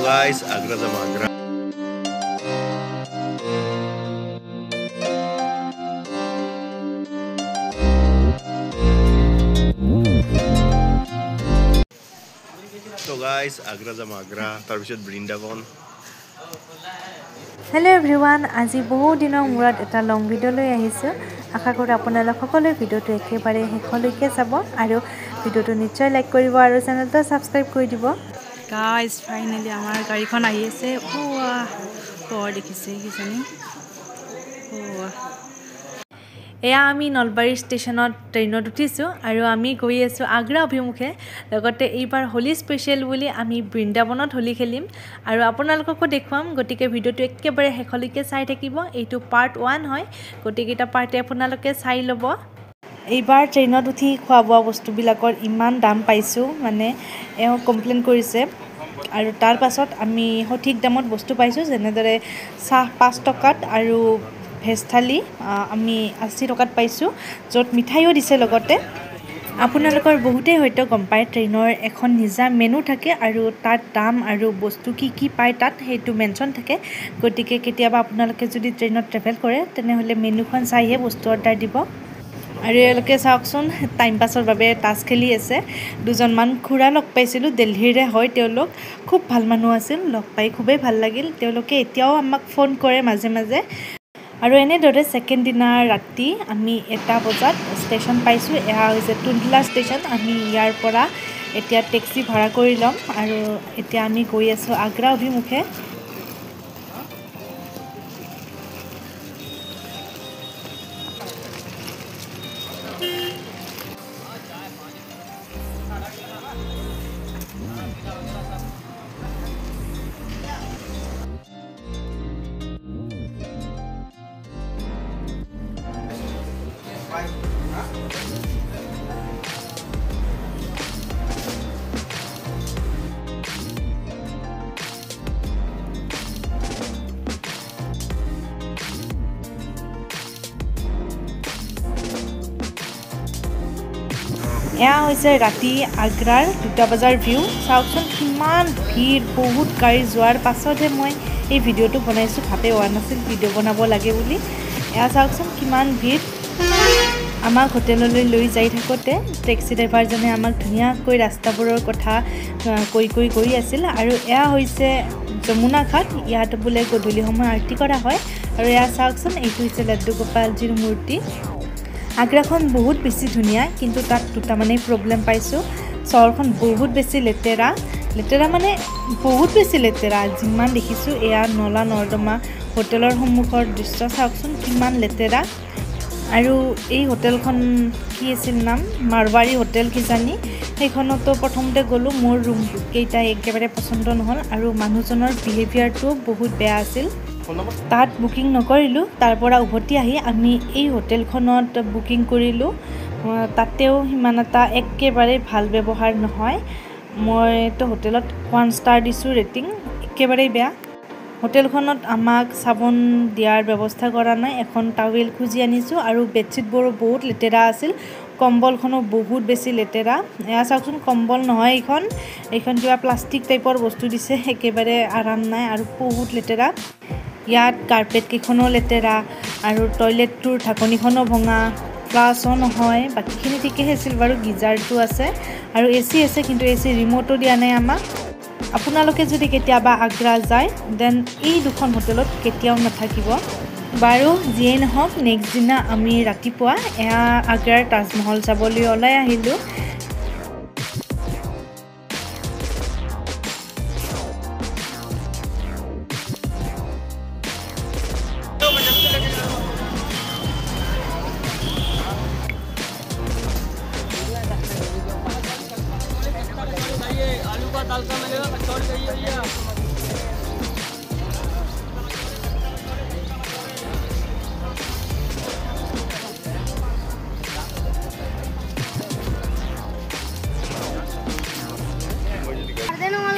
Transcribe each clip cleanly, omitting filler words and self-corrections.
guys, Agra sama Agra. So guys, Agra sama Agra, tarpisot Brindavan. Hello everyone, আজি বহু দিনৰ মূৰত এটা লং ভিডিও লৈ আহিছো। আশা কৰো আপোনালোক সকলোৱে ভিডিওটো একেবাৰে শেষলৈকে চাব আৰু ভিডিওটো নিশ্চয় লাইক কৰিব আৰু চেনেলটো সাবস্ক্ৰাইব কৰি দিব। গাইস ফাইনালি আমাৰ গাড়ীখন আহি আছে। ওৱা দেখিছে কিজানি। এয়া আমি নলবাৰী ষ্টেচনত ট্ৰেইনত উঠিছো আৰু আমি গৈ আছো আগ্ৰা অভিমুখে। লগতে এইবাৰ হোলি স্পেশাল বুলি আমি বৃন্দাবনত হোলি খেলিম আৰু আপোনালোককো দেখুৱাম। গতিকে ভিডিওটো একেবাৰে শেষলৈকে চাই থাকিব। এইটো পাৰ্ট 1 হয়, গতিকে এটা পাৰ্টে আপোনালোকে চাই ল'ব। এইবাৰ ট্ৰেইনত উঠি খোৱা বোৱা বস্তুবিলাকৰ ইমান দাম পাইছো, মানে এওঁ কমপ্লেইন কৰিছে আৰু তাৰ পাছত আমি সঠিক দামত বস্তু পাইছো। যেনেদৰে চাহ 5 টকাত আৰু ভেজ থালি আমি 80 টকাত পাইছো, য'ত মিঠাইও দিছে। লগতে আপোনালোকৰ বহুতেই হয়তো গম পায় ট্ৰেইনৰ এখন নিজা মেনু থাকে আৰু তাত দাম আৰু বস্তু কি পায় তাত সেইটো মেনশ্যন থাকে। গতিকে কেতিয়াবা আপোনালোকে যদি ট্ৰেইনত ট্ৰেভেল কৰে তেনেহ'লে মেনুখন চাইহে বস্তু অৰ্ডাৰ দিব। আৰু এওঁলোকে চাওকচোন টাইম পাছৰ বাবে তাছ খেলি আছে। দুজনমান খুৰা লগ পাইছিলোঁ, দিল্লীৰে হয় তেওঁলোক। খুব ভাল মানুহ আছিল, লগ পাই খুবেই ভাল লাগিল। তেওঁলোকে এতিয়াও আমাক ফোন কৰে মাজে মাজে। আৰু এনেদৰে ছেকেণ্ড দিনাৰ ৰাতি আমি 1টা বজাত ষ্টেচন পাইছোঁ। এয়া হৈছে টুণ্ডলা ষ্টেচন। আমি ইয়াৰ পৰা এতিয়া টেক্সি ভাড়া কৰি ল'ম আৰু এতিয়া আমি গৈ আছোঁ আগ্ৰা অভিমুখে। এয়া হৈছে ৰাতি আগ্ৰাৰ 2টা বজাৰ ভিউ। চাওকচোন কিমান ভিৰ, বহুত গাড়ী যোৱাৰ পাছতহে মই এই ভিডিঅ'টো বনাইছোঁ। ভাবে হোৱা নাছিল ভিডিঅ' বনাব লাগে বুলি। এয়া চাওকচোন কিমান ভিৰ। আমাক হোটেললৈ লৈ যাই থাকোঁতে টেক্সি ড্ৰাইভাৰজনে আমাক ধুনীয়াকৈ ৰাস্তাবোৰৰ কথা কৈ গৈ আছিল। আৰু এয়া হৈছে যমুনা ঘাট। ইয়াত বোলে গধূলি সময় আৰতি কৰা হয়। আৰু এয়া চাওকচোন এইটো হৈছে লাড্ডু গোপালজীৰ মূৰ্তি। আগ্ৰাখন বহুত বেছি ধুনীয়া, কিন্তু তাত দুটামানেই প্ৰব্লেম পাইছোঁ। চহৰখন বহুত বেছি লেতেৰা মানে বহুত বেছি লেতেৰা। যিমান দেখিছোঁ এয়া নলা নৰ্দমা, হোটেলৰ সন্মুখৰ দৃশ্য চাওকচোন কিমান লেতেৰা। আৰু এই হোটেলখন কি আছিল নাম, মাৰৱাৰী হোটেল কিজানি। সেইখনতো প্ৰথমতে গ'লোঁ, মোৰ ৰুমকেইটা একেবাৰে পচন্দ নহ'ল আৰু মানুহজনৰ বিহেভিয়াৰটো বহুত বেয়া আছিল। তাত বুকিং নকৰিলোঁ। তাৰ পৰা উভতি আহি আমি এই হোটেলখনত বুকিং কৰিলোঁ। তাতেও সিমান এটা একেবাৰে ভাল ব্যৱহাৰ নহয়। মইতো হোটেলত 1 ষ্টাৰ দিছোঁ ৰেটিং, একেবাৰেই বেয়া। হোটেলখনত আমাক চাবোন দিয়াৰ ব্যৱস্থা কৰা নাই। এখন টাৱেল খুজি আনিছোঁ আৰু বেডশ্বীটবোৰো বহুত লেতেৰা আছিল। কম্বলখনো বহুত বেছি লেতেৰা। এয়া চাওকচোন কম্বল নহয়, এইখন কিবা প্লাষ্টিক টাইপৰ বস্তু দিছে। একেবাৰে আৰাম নাই আৰু বহুত লেতেৰা। ইয়াত কাৰ্পেটকেইখনো লেতেৰা আৰু টয়লেটটোৰ ঢাকনিখনো ভঙা, ফ্লাছো নহয়। বাকীখিনি ঠিকেই আছিল বাৰু, গিজাৰটো আছে আৰু AC আছে, কিন্তু AC ৰিম'টো দিয়া নাই আমাক। আপোনালোকে যদি কেতিয়াবা আগ্ৰা যায় দেন এই দুখন হোটেলত কেতিয়াও নাথাকিব। বাৰু যিয়েই নহওক, নেক্সট দিনা আমি ৰাতিপুৱা এয়া আগ্ৰাৰ তাজমহল চাবলৈ ওলাই আহিলোঁ। आलू का दाल का मिलेगा, कचौड़ी चाहिए भैया।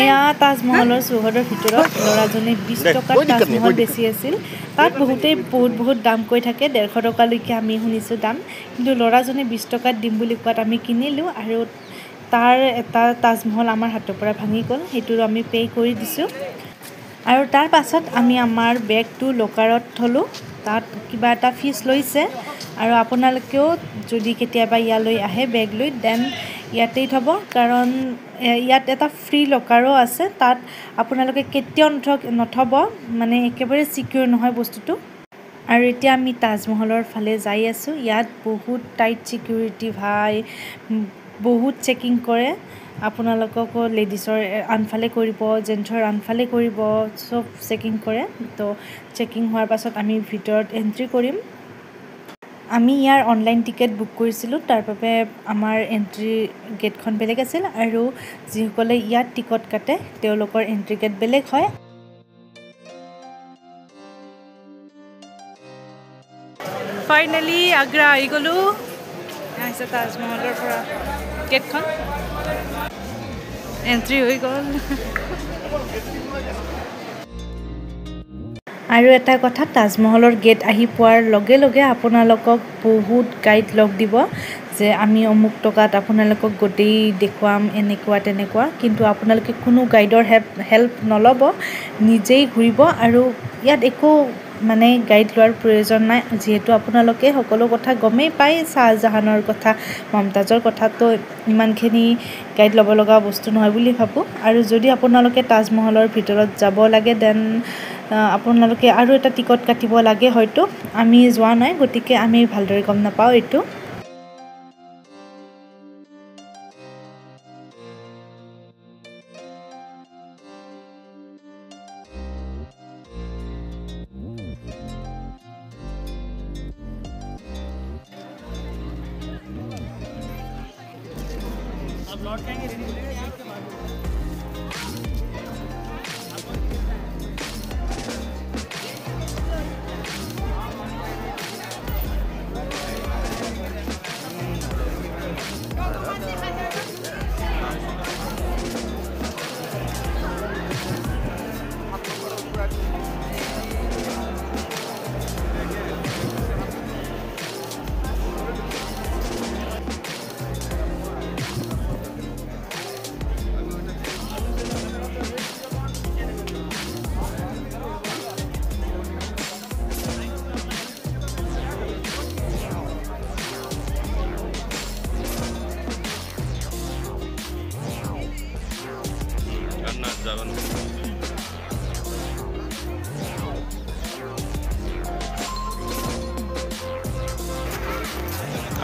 এয়া তাজমহলৰ চৌহদৰ ভিতৰত ল'ৰাজনে 20 টকাত তাজমহল বেছি আছিল। তাত বহুত দাম কৈ থাকে, 150 টকালৈকে আমি শুনিছোঁ দাম। কিন্তু ল'ৰাজনে 20 টকাত দিম বুলি কোৱাত আমি কিনিলোঁ আৰু তাৰ এটা তাজমহল আমাৰ হাতৰ পৰা ভাঙি গ'ল, সেইটো আমি পে' কৰি দিছোঁ। আৰু তাৰ পাছত আমি আমাৰ বেগটো লকাৰত থলোঁ, তাত কিবা এটা ফিজ লৈছে। আৰু আপোনালোকেও যদি কেতিয়াবা ইয়ালৈ আহে বেগ লৈ, দেন ইয়াতেই থ'ব, কাৰণ ইয়াত এটা ফ্ৰী লকাৰো আছে, তাত আপোনালোকে কেতিয়াও নথ'ব, মানে একেবাৰে ছিকিউৰ নহয় বস্তুটো। আৰু এতিয়া আমি তাজমহলৰ ফালে যাই আছোঁ। ইয়াত বহুত টাইট ছিকিউৰিটি ভাই, বহুত চেকিং কৰে। আপোনালোককো লেডিছৰ আনফালে কৰিব, জেণ্টছৰ আনফালে কৰিব, চব চেকিং কৰে। তো চেকিং হোৱাৰ পাছত আমি ভিতৰত এণ্ট্ৰি কৰিম। আমি ইয়াৰ অনলাইন টিকেট বুক কৰিছিলোঁ, তাৰ বাবে আমাৰ এণ্ট্ৰি গেটখন বেলেগ আছিল, আৰু যিসকলে ইয়াত টিকট কাটে তেওঁলোকৰ এণ্ট্ৰি গেট বেলেগ হয়। ফাইনেলি আগ্ৰা আহি গ'লোঁ। আহিছে তাজমহলৰ পৰা গেটখন, এণ্ট্ৰি হৈ গ'ল। আৰু এটা কথা, তাজমহলৰ গেট আহি পোৱাৰ লগে লগে আপোনালোকক বহুত গাইড লগ দিব যে আমি অমুক টকাত আপোনালোকক গোটেই দেখুৱাম, এনেকুৱা তেনেকুৱা। কিন্তু আপোনালোকে কোনো গাইডৰ হেল্প নল'ব, নিজেই ঘূৰিব। আৰু ইয়াত একো মানে গাইড লোৱাৰ প্ৰয়োজন নাই, যিহেতু আপোনালোকে সকলো কথা গমেই পায়, শ্বাহজাহানৰ কথা, মমতাজৰ কথা, তো ইমানখিনি গাইড ল'ব লগা বস্তু নহয় বুলি ভাবোঁ। আৰু যদি আপোনালোকে তাজমহলৰ ভিতৰত যাব লাগে, দেন আপোনালোকে আৰু এটা টিকট কাটিব লাগে হয়তো। আমি যোৱা নাই, গতিকে আমি ভালদৰে গম নাপাওঁ এইটো।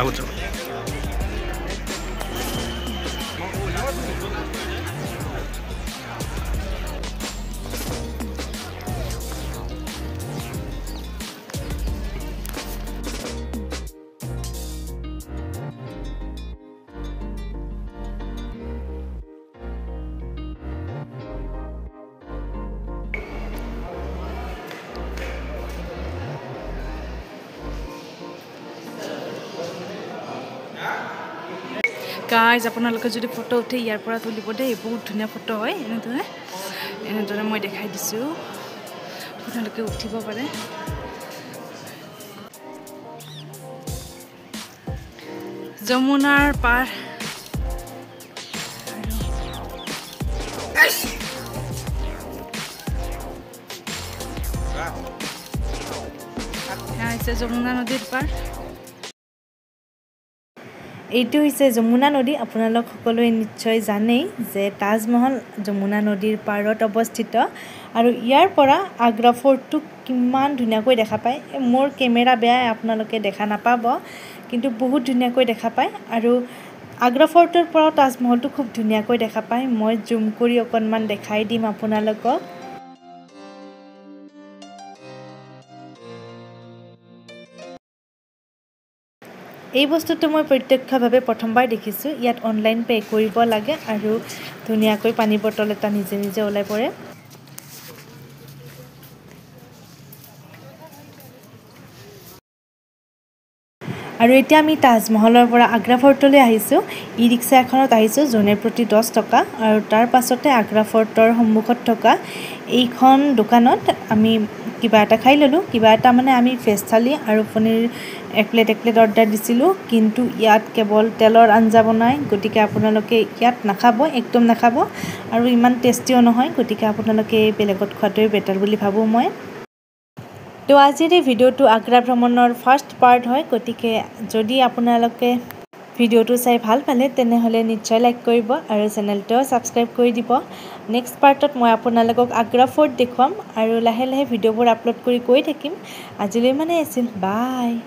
আগত যাব। গাইজ, আপোনালোকে যদি ফটো উঠে ইয়াৰ পৰা তুলিব দেই, বহুত ধুনীয়া ফটো হয়। এনেদৰে মই দেখাই দিছোঁ, আপোনালোকে উঠিব পাৰে। যমুনাৰ পাৰ, হৈছে যমুনা নদীৰ পাৰ। এইটো হৈছে যমুনা নদী। আপোনালোক সকলোৱে নিশ্চয় জানেই যে তাজমহল যমুনা নদীৰ পাৰত অৱস্থিত। আৰু ইয়াৰ পৰা আগ্ৰা ফৰ্টটো কিমান ধুনীয়াকৈ দেখা পায়। মোৰ কেমেৰা বেয়াই, আপোনালোকে দেখা নাপাব, কিন্তু বহুত ধুনীয়াকৈ দেখা পায়। আৰু আগ্ৰা ফৰ্টৰ পৰাও তাজমহলটো খুব ধুনীয়াকৈ দেখা পায়। মই জুম কৰি অকণমান দেখাই দিম আপোনালোকক। এই বস্তুটো মই প্ৰত্যক্ষভাৱে প্ৰথমবাৰ দেখিছোঁ। ইয়াত অনলাইন পে' কৰিব লাগে আৰু ধুনীয়াকৈ পানী বটল এটা নিজে নিজে ওলাই পৰে। আৰু এতিয়া আমি তাজমহলৰ পৰা আগ্ৰা ফৰ্টলৈ আহিছোঁ ই ৰিক্সা এখনত আহিছোঁ জনে প্ৰতি 10 টকা আৰু তাৰ পাছতে আগ্ৰা ফৰ্টৰ সন্মুখত থকা এইখন দোকানত আমি কিবা এটা খাই ল'লোঁ কিবা এটা মানে আমি ভেজ থালি আৰু পনীৰ এক প্লেট অৰ্ডাৰ দিছিলোঁ কিন্তু ইয়াত কেৱল তেলৰ আঞ্জা বনায় গতিকে আপোনালোকে ইয়াত নাখাব একদম নাখাব আৰু ইমান টেষ্টিও নহয় গতিকে আপোনালোকে বেলেগত খোৱাটোৱে বেটাৰ বুলি ভাবোঁ মই তো আজিৰ এই ভিডিঅ'টো আগ্ৰা ভ্ৰমণৰ ফাৰ্ষ্ট পাৰ্ট হয় গতিকে যদি আপোনালোকে ভিডিঅ'টো চাই ভাল পালে তেনেহ'লে নিশ্চয় লাইক কৰিব আৰু চেনেলটোও ছাবস্ক্ৰাইব কৰি দিব নেক্সট পাৰ্টত মই আপোনালোকক আগ্ৰা ফৰ্ট দেখুৱাম আৰু লাহে লাহে ভিডিঅ'বোৰ আপলোড কৰি গৈ থাকিম আজিলৈ মানে আছিল বাই